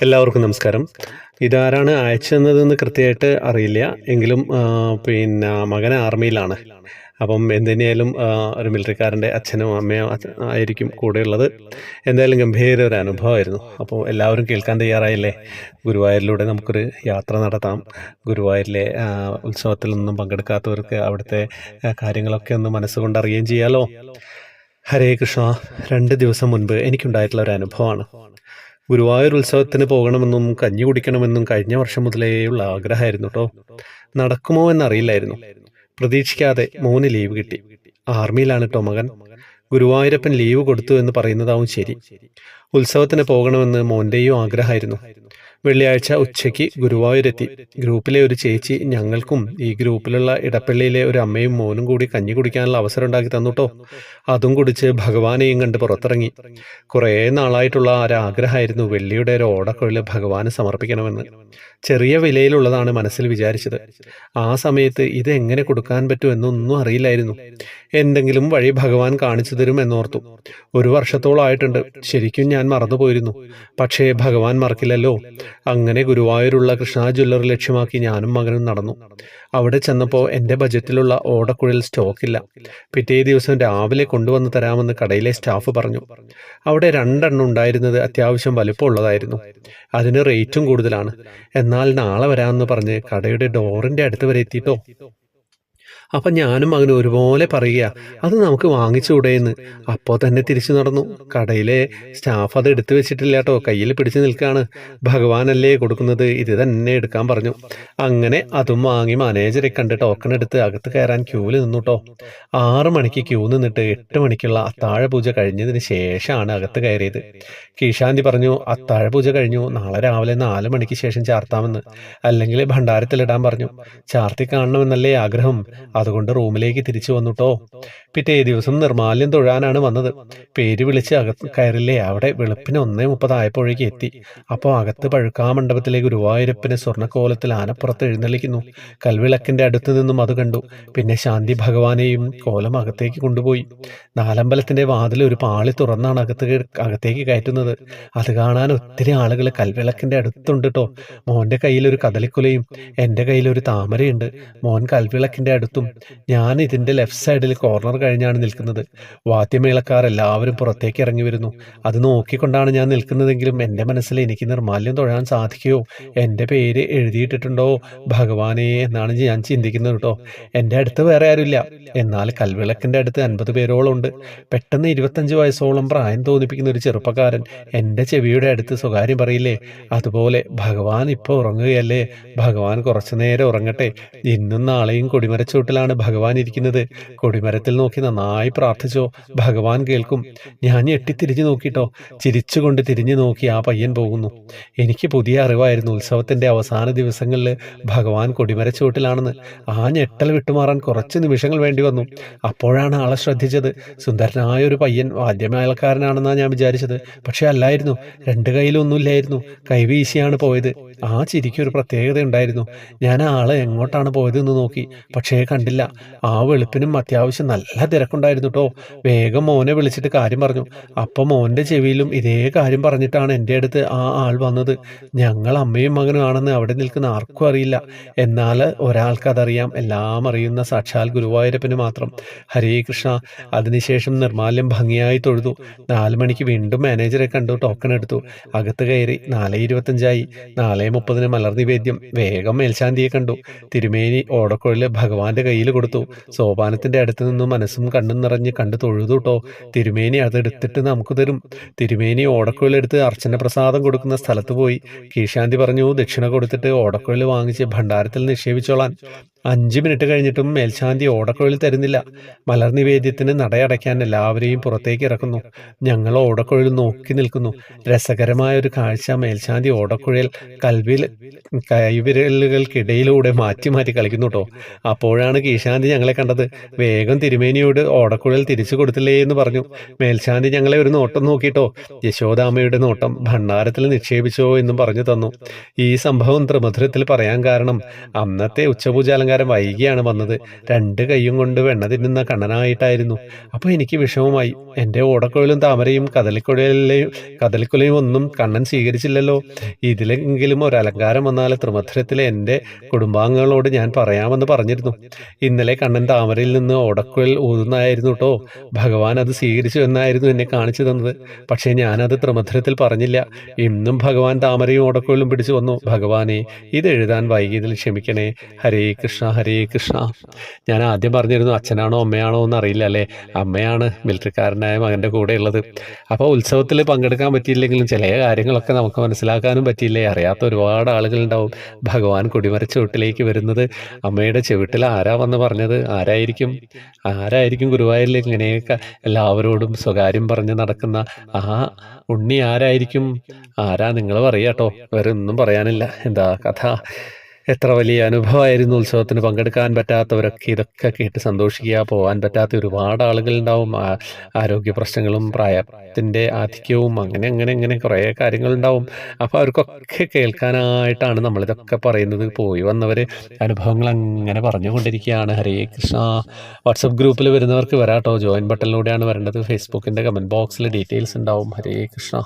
എല്ലാവർക്കും നമസ്കാരം. ഇതാരാണ് അയച്ചതെന്നതെന്ന് കൃത്യമായിട്ട് അറിയില്ല. എങ്കിലും മകൻ ആർമിയിലാണ്. അപ്പം എന്തുതന്നെയായാലും ഒരു മിലിട്ടറിക്കാരൻ്റെ അച്ഛനും അമ്മയും ആയിരിക്കും കൂടെയുള്ളത്. എന്തായാലും ഗംഭീര ഒരു അനുഭവമായിരുന്നു. അപ്പോൾ എല്ലാവരും കേൾക്കാൻ തയ്യാറായില്ലേ? ഗുരുവായൂരിലൂടെ നമുക്കൊരു യാത്ര നടത്താം. ഗുരുവായൂരിലെ ഉത്സവത്തിൽ നിന്നും പങ്കെടുക്കാത്തവർക്ക് അവിടുത്തെ കാര്യങ്ങളൊക്കെ ഒന്ന് മനസ്സുകൊണ്ട് അറിയുകയും ചെയ്യാലോ. ഹരേ കൃഷ്ണ. 2 ദിവസം മുൻപ് എനിക്കുണ്ടായിട്ടുള്ള ഒരു അനുഭവമാണ്. ഗുരുവായൂർ ഉത്സവത്തിന് പോകണമെന്നും കഞ്ഞി കുടിക്കണമെന്നും കഴിഞ്ഞ വർഷം മുതലേയുള്ള ആഗ്രഹമായിരുന്നു കേട്ടോ. നടക്കുമോ എന്നറിയില്ലായിരുന്നു. പ്രതീക്ഷിക്കാതെ മോന് ലീവ് കിട്ടി. ആർമിയിലാണ് കേട്ടോ മകൻ. ഗുരുവായൂരപ്പൻ ലീവ് കൊടുത്തു എന്ന് പറയുന്നതാവും ശരി. ഉത്സവത്തിന് പോകണമെന്ന് മോൻ്റെയും ആഗ്രഹമായിരുന്നു. വെള്ളിയാഴ്ച ഉച്ചയ്ക്ക് ഗുരുവായൂരെത്തി. ഗ്രൂപ്പിലെ ഒരു ചേച്ചി ഞങ്ങൾക്കും ഈ ഗ്രൂപ്പിലുള്ള ഇടപ്പള്ളിയിലെ ഒരു അമ്മയും മോനും കൂടി കഞ്ഞി കുടിക്കാനുള്ള അവസരം ഉണ്ടാക്കി തന്നുട്ടോ. അതും കുടിച്ച് ഭഗവാനെയും കണ്ട് പുറത്തിറങ്ങി. കുറേ നാളായിട്ടുള്ള ഒരാഗ്രഹമായിരുന്നു വെള്ളിയുടെ ഒരു ഓടക്കുഴൽ ഭഗവാന് സമർപ്പിക്കണമെന്ന്. ചെറിയ വിലയിലുള്ളതാണ് മനസ്സിൽ വിചാരിച്ചത്. ആ സമയത്ത് ഇത് എങ്ങനെ കൊടുക്കാൻ പറ്റുമെന്നൊന്നും അറിയില്ലായിരുന്നു. എന്തെങ്കിലും വഴി ഭഗവാൻ കാണിച്ചു തരും എന്നോർത്തു. 1 വർഷത്തോളമായിട്ടുണ്ട്. ശരിക്കും ഞാൻ മറന്നുപോയിരുന്നു. പക്ഷേ ഭഗവാൻ മറക്കില്ലല്ലോ. അങ്ങനെ ഗുരുവായൂരുള്ള കൃഷ്ണ ജ്വല്ലറി ലക്ഷ്യമാക്കി ഞാനും മകനും നടന്നു. അവിടെ ചെന്നപ്പോൾ എൻ്റെ ബജറ്റിലുള്ള ഓടക്കുഴൽ സ്റ്റോക്കില്ല. പിറ്റേ ദിവസം രാവിലെ കൊണ്ടുവന്ന് തരാമെന്ന് കടയിലെ സ്റ്റാഫ് പറഞ്ഞു. അവിടെ 2 എണ്ണം ഉണ്ടായിരുന്നത് അത്യാവശ്യം വലിപ്പമുള്ളതായിരുന്നു. അതിന് റേറ്റും കൂടുതലാണ്. എന്നാൽ നാളെ വരാമെന്ന് പറഞ്ഞ് കടയുടെ ഡോറിൻ്റെ അടുത്ത് വരെ എത്തിയിട്ടോ. അപ്പം ഞാനും മകനും ഒരുപോലെ പറയുക, അത് നമുക്ക് വാങ്ങിച്ചുകൂടെയെന്ന്. അപ്പോൾ തന്നെ തിരിച്ചു നടന്നു. കടയിലെ സ്റ്റാഫ് അത് എടുത്തു വെച്ചിട്ടില്ല കേട്ടോ, കയ്യിൽ പിടിച്ചു നിൽക്കുകയാണ്. ഭഗവാനല്ലേ കൊടുക്കുന്നത്, ഇത് തന്നെ എടുക്കാൻ പറഞ്ഞു. അങ്ങനെ അതും വാങ്ങി മാനേജറെ കണ്ട് ടോക്കൺ എടുത്ത് അകത്ത് കയറാൻ ക്യൂവിൽ നിന്നു കേട്ടോ. 6 മണിക്ക് ക്യൂ നിന്നിട്ട് 8 മണിക്കുള്ള അത്താഴ പൂജ കഴിഞ്ഞതിന് ശേഷമാണ് അകത്ത് കയറിയത്. കീശാന്തി പറഞ്ഞു, അത്താഴ പൂജ കഴിഞ്ഞു, നാളെ രാവിലെ 4 മണിക്ക് ശേഷം ചാർത്താമെന്ന്, അല്ലെങ്കിൽ ഭണ്ഡാരത്തിലിടാൻ പറഞ്ഞു. ചാർത്തി കാണണമെന്നല്ലേ ആഗ്രഹം. അതുകൊണ്ട് റൂമിലേക്ക് തിരിച്ചു വന്നുട്ടോ. പിറ്റേ ദിവസം നിർമാല്യം തൊഴാനാണ് വന്നത്. പേര് വിളിച്ച് അകത്ത് കയറില്ലേ. അവിടെ വെളുപ്പിന് 1:30 ആയപ്പോഴേക്ക് എത്തി. അപ്പോൾ അകത്ത് പഴുക്കാമണ്ഡപത്തിലെ ഗുരുവായൂരപ്പനെ സ്വർണ്ണക്കോലത്തിൽ ആനപ്പുറത്ത് എഴുന്നള്ളിക്കുന്നു. കൽവിളക്കിന്റെ അടുത്ത് നിന്നും അത് കണ്ടു. പിന്നെ ശാന്തി ഭഗവാനെയും കോലം അകത്തേക്ക് കൊണ്ടുപോയി. നാലമ്പലത്തിന്റെ വാതിൽ ഒരു പാളി തുറന്നാണ് അകത്തേക്ക് കയറ്റുന്നത്. അത് കാണാൻ ഒത്തിരി ആളുകൾ കൽവിളക്കിന്റെ അടുത്തുണ്ട് കേട്ടോ. മോന്റെ കയ്യിലൊരു കദളിക്കുലയും എൻ്റെ കയ്യിലൊരു താമരയുണ്ട്. മോൻ കൽവിളക്കിന്റെ അടുത്തും, ഞാൻ ഇതിന്റെ ലെഫ്റ്റ് സൈഡിൽ കോർണർ കഴിഞ്ഞാണ് നിൽക്കുന്നത്. വാദ്യമേളക്കാർ എല്ലാവരും പുറത്തേക്ക് ഇറങ്ങി വരുന്നു. അത് നോക്കിക്കൊണ്ടാണ് ഞാൻ നിൽക്കുന്നതെങ്കിലും എൻ്റെ മനസ്സിൽ എനിക്ക് നിർമാല്യം തൊഴാൻ സാധിക്കുകയോ, എൻ്റെ പേര് എഴുതിയിട്ടിട്ടുണ്ടോ ഭഗവാനെ എന്നാണ് ഞാൻ ചിന്തിക്കുന്നത് കേട്ടോ. എൻ്റെ അടുത്ത് വേറെ ആരുമില്ല. എന്നാൽ കൽവിളക്കിന്റെ അടുത്ത് 50 പേരോളം ഉണ്ട്. പെട്ടെന്ന് 25 വയസ്സോളം പ്രായം തോന്നിപ്പിക്കുന്ന ഒരു ചെറുപ്പക്കാരൻ എൻ്റെ ചെവിയുടെ അടുത്ത് സ്വകാര്യം പറയില്ലേ, അതുപോലെ ഭഗവാൻ ഇപ്പോൾ ഉറങ്ങുകയല്ലേ, ഭഗവാൻ കുറച്ചു നേരം ഉറങ്ങട്ടെ. ഇന്നും നാളെയും കൊടിമരച്ചൂട്ടിലാണ് ഭഗവാൻ ഇരിക്കുന്നത്. കൊടിമരത്തിൽ നോക്കി നന്നായി പ്രാർത്ഥിച്ചോ, ഭഗവാൻ കേൾക്കും. ഞാൻ ഞെട്ടിത്തിരിഞ്ഞു നോക്കിട്ടോ. ചിരിച്ചുകൊണ്ട് തിരിഞ്ഞു നോക്കി ആ പയ്യൻ പോകുന്നു. എനിക്ക് പുതിയ അറിവായിരുന്നു ഉത്സവത്തിന്റെ അവസാന ദിവസങ്ങളിൽ ഭഗവാൻ കൊടിമരച്ചൂട്ടിലാണെന്ന്. ആ ഞെട്ടൽ വിട്ടുമാറാൻ കുറച്ച് നിമിഷങ്ങൾ വേണ്ടി വന്നു. അപ്പോഴാണ് ആളെ ശ്രദ്ധിച്ചത്. സുന്ദരനായ ഒരു പയ്യൻ, വാദ്യമേളക്കാരനാണെന്നാണ് ഞാൻ വിചാരിച്ചത്. പക്ഷെ അല്ലായിരുന്നു. 2 കൈയിലൊന്നുമില്ലായിരുന്നു. കൈവീശിയാണ് പോയത്. ആ ചിരിക്ക് ഒരു പ്രത്യേകത ഉണ്ടായിരുന്നു. ഞാൻ ആള് എങ്ങോട്ടാണ് പോയതെന്ന് നോക്കി, പക്ഷേ കണ്ടില്ല. ആ വെളുപ്പിനും അത്യാവശ്യം നല്ല തിരക്കുണ്ടായിരുന്നു കേട്ടോ. വേഗം മോനെ വിളിച്ചിട്ട് കാര്യം പറഞ്ഞു. അപ്പം മോൻ്റെ ചെവിയിലും ഇതേ കാര്യം പറഞ്ഞിട്ടാണ് എൻ്റെ അടുത്ത് ആ ആൾ വന്നത്. ഞങ്ങൾ അമ്മയും മകനും ആണെന്ന് അവിടെ നിൽക്കുന്ന ആർക്കും അറിയില്ല. എന്നാൽ ഒരാൾക്കതറിയാം. എല്ലാം അറിയുന്ന സാക്ഷാൽ ഗുരുവായൂരപ്പന് മാത്രം. ഹരേ കൃഷ്ണ. അതിനുശേഷം നിർമാല്യം ഭംഗിയായി തൊഴുതു. 4 മണിക്ക് വീണ്ടും മാനേജറെ കണ്ടു. ടോക്കൺ എടുത്തു. അകത്ത് കയറി. 4:25 4:30 മലർ നിവേദ്യം. വേഗം മേൽശാന്തിയെ കണ്ടു. തിരുമേനി ഓടക്കുഴല് ഭഗവാന്റെ കയ്യിൽ കൊടുത്തു. സോപാനത്തിന്റെ അടുത്ത് നിന്നും മനസ്സും കണ്ണും നിറഞ്ഞ് കണ്ടു തൊഴുതു കേട്ടോ. തിരുമേനി അതെടുത്തിട്ട് നമുക്ക് തരും. തിരുമേനി ഓടക്കുഴലെടുത്ത് അർച്ചന പ്രസാദം കൊടുക്കുന്ന സ്ഥലത്ത് പോയി. കീശാന്തി പറഞ്ഞു, ദക്ഷിണ കൊടുത്തിട്ട് ഓടക്കുഴൽ വാങ്ങിച്ച് ഭണ്ഡാരത്തിൽ നിക്ഷേപിച്ചോളാൻ. 5 മിനിറ്റ് കഴിഞ്ഞിട്ടും മേൽശാന്തി ഓടക്കുഴൽ തരുന്നില്ല. മലർ നിവേദ്യത്തിന് നടയടയ്ക്കാൻ എല്ലാവരെയും പുറത്തേക്ക് ഇറക്കുന്നു. ഞങ്ങൾ ഓടക്കുഴൽ നോക്കി നിൽക്കുന്നു. രസകരമായ ഒരു കാഴ്ച. മേൽശാന്തി ഓടക്കുഴൽ കൈവിരലുകൾക്കിടയിലൂടെ മാറ്റി മാറ്റി കളിക്കുന്നു കേട്ടോ. അപ്പോഴാണ് കീശാന്തി ഞങ്ങളെ കണ്ടത്. വേഗം തിരുമേനിയോട് ഓടക്കുഴൽ തിരിച്ചു കൊടുത്തില്ലേ എന്ന് പറഞ്ഞു. മേൽശാന്തി ഞങ്ങളെ ഒരു നോട്ടം നോക്കിട്ടോ. യശോദാമ്മയുടെ നോട്ടം. ഭണ്ഡാരത്തിൽ നിക്ഷേപിച്ചോ എന്നും പറഞ്ഞു തന്നു. ഈ സംഭവം ത്രിമധുരത്തിൽ പറയാൻ കാരണം, അന്നത്തെ ഉച്ചപൂജാലങ്കാരം അലങ്കാരം വൈകിയാണ് വന്നത്. 2 കൈയും കൊണ്ട് വെണ്ണ തിന്നുന്ന കണ്ണനായിട്ടായിരുന്നു. അപ്പോൾ എനിക്ക് വിഷമമായി. എൻ്റെ ഓടക്കുഴലും താമരയും കദളിക്കുലയും ഒന്നും കണ്ണൻ സ്വീകരിച്ചില്ലല്ലോ. ഇതിലെങ്കിലും ഒരു അലങ്കാരം വന്നാൽ ത്രിമധുരത്തിലെ എൻ്റെ കുടുംബാംഗങ്ങളോട് ഞാൻ പറയാമെന്ന് പറഞ്ഞിരുന്നു. ഇന്നലെ കണ്ണൻ താമരയിൽ നിന്ന് ഓടക്കുഴൽ ഊതുന്നതായിരുന്നു കേട്ടോ. ഭഗവാൻ അത് സ്വീകരിച്ചു എന്നായിരുന്നു എന്നെ കാണിച്ചു തന്നത്. പക്ഷേ ഞാനത് ത്രിമധുരത്തിൽ പറഞ്ഞില്ല. ഇന്നും ഭഗവാൻ താമരയും ഓടക്കുഴലും പിടിച്ചു വന്നു. ഭഗവാനെ, ഇത് എഴുതാൻ വൈകിയതിൽ ക്ഷമിക്കണേ. ഹരേ കൃഷ്ണ ഹരേ കൃഷ്ണ. ഞാൻ ആദ്യം പറഞ്ഞിരുന്നു അച്ഛനാണോ അമ്മയാണോ എന്ന് അറിയില്ല അല്ലേ. അമ്മയാണ് മിലിറ്ററിക്കാരനായ മകൻ്റെ കൂടെ ഉള്ളത്. അപ്പോൾ ഉത്സവത്തിൽ പങ്കെടുക്കാൻ പറ്റിയില്ലെങ്കിലും ചില കാര്യങ്ങളൊക്കെ നമുക്ക് മനസ്സിലാക്കാനും പറ്റിയില്ലേ. അറിയാത്ത ഒരുപാട് ആളുകളുണ്ടാവും. ഭഗവാൻ കൊടിമരച്ച വീട്ടിലേക്ക് വരുന്നത് അമ്മയുടെ ചെവിട്ടിൽ ആരാ വന്ന് പറഞ്ഞത്? ആരായിരിക്കും ഗുരുവായൂരിലേക്ക് ഇങ്ങനെയൊക്കെ എല്ലാവരോടും സ്വകാര്യം പറഞ്ഞ് നടക്കുന്ന ആ ഉണ്ണി ആരായിരിക്കും? ആരാ നിങ്ങൾ പറയാട്ടോ. വേറെ ഒന്നും പറയാനില്ല. എന്താ കഥ? എത്ര വലിയ അനുഭവമായിരുന്നു. ഉത്സവത്തിന് പങ്കെടുക്കാൻ പറ്റാത്തവരൊക്കെ ഇതൊക്കെ കേട്ട് സന്തോഷിക്കുക. പോകാൻ പറ്റാത്ത ഒരുപാട് ആളുകളുണ്ടാവും. ആരോഗ്യ പ്രശ്നങ്ങളും പ്രായത്തിൻ്റെ ആധിക്യവും അങ്ങനെ കുറേ കാര്യങ്ങളുണ്ടാവും. അപ്പോൾ അവർക്കൊക്കെ കേൾക്കാനായിട്ടാണ് നമ്മളിതൊക്കെ പറയുന്നത്. പോയി വന്നവർ അനുഭവങ്ങൾ അങ്ങനെ പറഞ്ഞുകൊണ്ടിരിക്കുകയാണ്. ഹരേ കൃഷ്ണ. വാട്സപ്പ് ഗ്രൂപ്പിൽ വരുന്നവർക്ക് വരാട്ടോ. ജോയിൻ ബട്ടണിലൂടെയാണ് വരേണ്ടത്. ഫേസ്ബുക്കിൻ്റെ കമൻറ്റ് ബോക്സിൽ ഡീറ്റെയിൽസ് ഉണ്ടാവും. ഹരേ കൃഷ്ണ.